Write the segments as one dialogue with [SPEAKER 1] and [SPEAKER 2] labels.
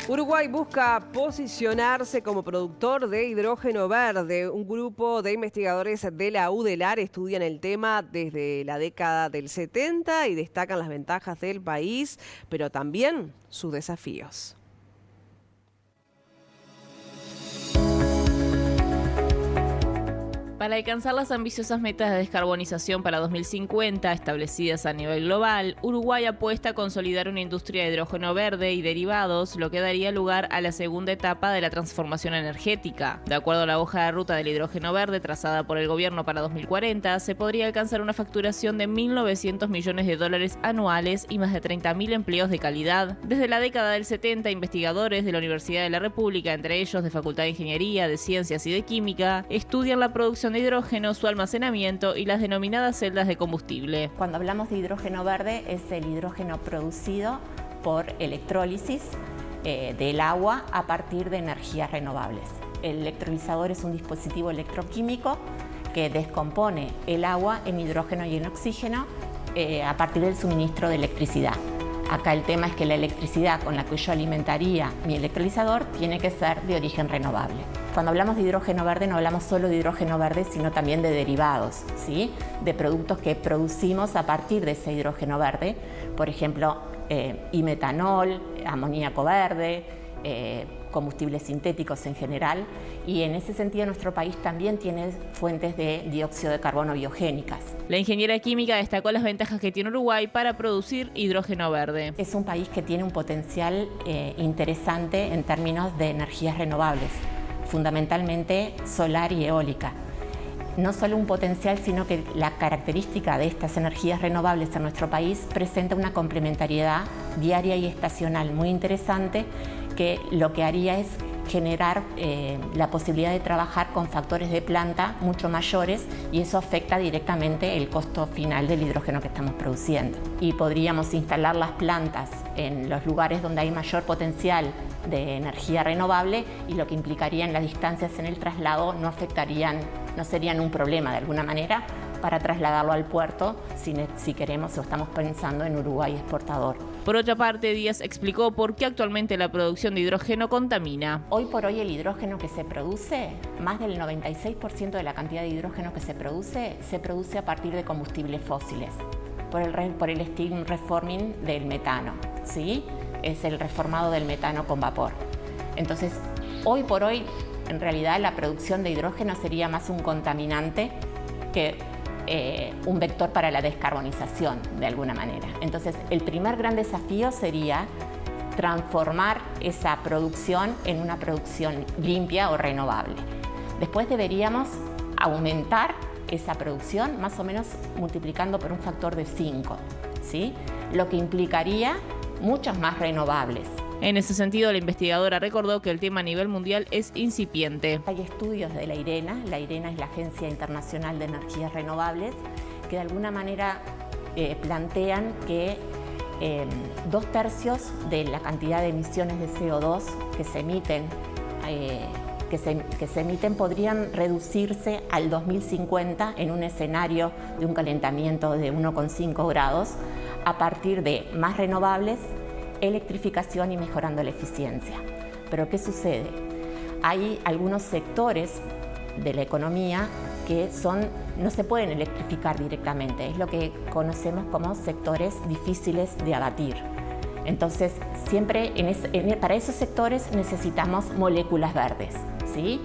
[SPEAKER 1] Uruguay busca posicionarse como productor de hidrógeno verde. Un grupo de investigadores de la UDELAR estudian el tema desde la década del 70 y destacan las ventajas del país, pero también sus desafíos.
[SPEAKER 2] Para alcanzar las ambiciosas metas de descarbonización para 2050 establecidas a nivel global, Uruguay apuesta a consolidar una industria de hidrógeno verde y derivados, lo que daría lugar a la segunda etapa de la transformación energética. De acuerdo a la hoja de ruta del hidrógeno verde trazada por el gobierno para 2040, se podría alcanzar una facturación de 1.900 millones de dólares anuales y más de 30.000 empleos de calidad. Desde la década del 70, investigadores de la Universidad de la República, entre ellos de Facultad de Ingeniería, de Ciencias y de Química, estudian la producción de hidrógeno, su almacenamiento y las denominadas celdas de combustible.
[SPEAKER 3] Cuando hablamos de hidrógeno verde es el hidrógeno producido por electrólisis del agua a partir de energías renovables. El electrolizador es un dispositivo electroquímico que descompone el agua en hidrógeno y en oxígeno a partir del suministro de electricidad. Acá el tema es que la electricidad con la que yo alimentaría mi electrolizador tiene que ser de origen renovable. Cuando hablamos de hidrógeno verde no hablamos solo de hidrógeno verde, sino también de derivados, ¿sí? De productos que producimos a partir de ese hidrógeno verde, por ejemplo, metanol, amoníaco verde, combustibles sintéticos en general, y en ese sentido nuestro país también tiene fuentes de dióxido de carbono biogénicas.
[SPEAKER 2] La ingeniera química destacó las ventajas que tiene Uruguay para producir hidrógeno verde.
[SPEAKER 3] Es un país que tiene un potencial interesante en términos de energías renovables, fundamentalmente solar y eólica. No solo un potencial, sino que la característica de estas energías renovables en nuestro país presenta una complementariedad diaria y estacional muy interesante, que lo que haría es generar la posibilidad de trabajar con factores de planta mucho mayores, y eso afecta directamente el costo final del hidrógeno que estamos produciendo. Y podríamos instalar las plantas en los lugares donde hay mayor potencial de energía renovable, y lo que implicaría en las distancias en el traslado no serían un problema de alguna manera para trasladarlo al puerto si queremos o estamos pensando en Uruguay exportador.
[SPEAKER 2] Por otra parte, Díaz explicó por qué actualmente la producción de hidrógeno contamina.
[SPEAKER 3] Hoy por hoy el hidrógeno que se produce, más del 96% de la cantidad de hidrógeno que se produce a partir de combustibles fósiles, por el steam reforming del metano, ¿sí? Es el reformado del metano con vapor. Entonces, hoy por hoy, en realidad la producción de hidrógeno sería más un contaminante que un vector para la descarbonización, de alguna manera. Entonces, el primer gran desafío sería transformar esa producción en una producción limpia o renovable. Después deberíamos aumentar esa producción, más o menos multiplicando por un factor de 5, ¿sí? Lo que implicaría muchos más renovables.
[SPEAKER 2] En ese sentido, la investigadora recordó que el tema a nivel mundial es incipiente.
[SPEAKER 3] Hay estudios de la IRENA es la Agencia Internacional de Energías Renovables, que de alguna manera plantean que 2/3 de la cantidad de emisiones de CO2 que se emiten podrían reducirse al 2050 en un escenario de un calentamiento de 1,5 grados a partir de más renovables, electrificación y mejorando la eficiencia. Pero ¿qué sucede? Hay algunos sectores de la economía que no se pueden electrificar directamente, es lo que conocemos como sectores difíciles de abatir. Entonces, siempre para esos sectores necesitamos moléculas verdes, ¿sí?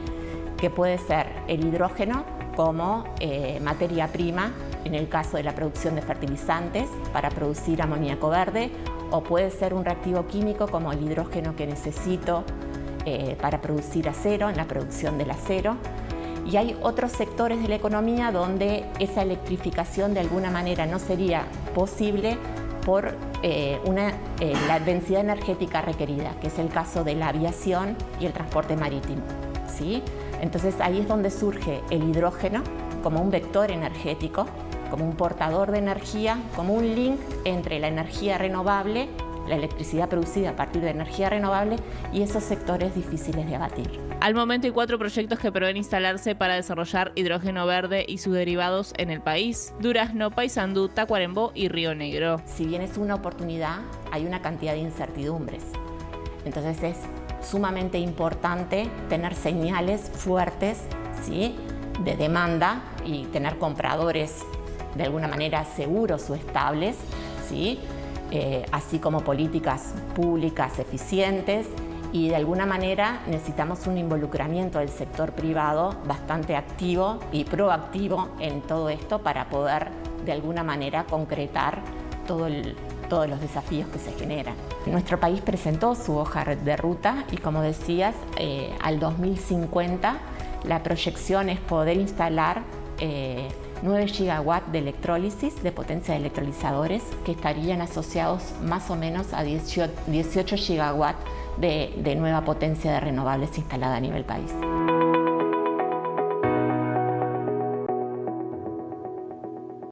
[SPEAKER 3] Que puede ser el hidrógeno como materia prima en el caso de la producción de fertilizantes para producir amoníaco verde, o puede ser un reactivo químico como el hidrógeno que necesito para producir acero, en la producción del acero. Y hay otros sectores de la economía donde esa electrificación de alguna manera no sería posible por la densidad energética requerida, que es el caso de la aviación y el transporte marítimo, ¿sí? Entonces ahí es donde surge el hidrógeno como un vector energético, como un portador de energía, como un link entre la energía renovable, la electricidad producida a partir de energía renovable, y esos sectores difíciles de abatir.
[SPEAKER 2] Al momento hay 4 proyectos que prevén instalarse para desarrollar hidrógeno verde y sus derivados en el país: Durazno, Paysandú, Tacuarembó y Río Negro.
[SPEAKER 3] Si bien es una oportunidad, hay una cantidad de incertidumbres. Entonces es sumamente importante tener señales fuertes, ¿sí?, de demanda y tener compradores de alguna manera seguros o estables, ¿sí?, así como políticas públicas eficientes, y de alguna manera necesitamos un involucramiento del sector privado bastante activo y proactivo en todo esto para poder de alguna manera concretar todos los desafíos que se generan. Nuestro país presentó su hoja de ruta y, como decías, al 2050 la proyección es poder instalar 9 gigawatts de electrólisis, de potencia de electrolizadores, que estarían asociados más o menos a 18 gigawatts de nueva potencia de renovables instalada a nivel país.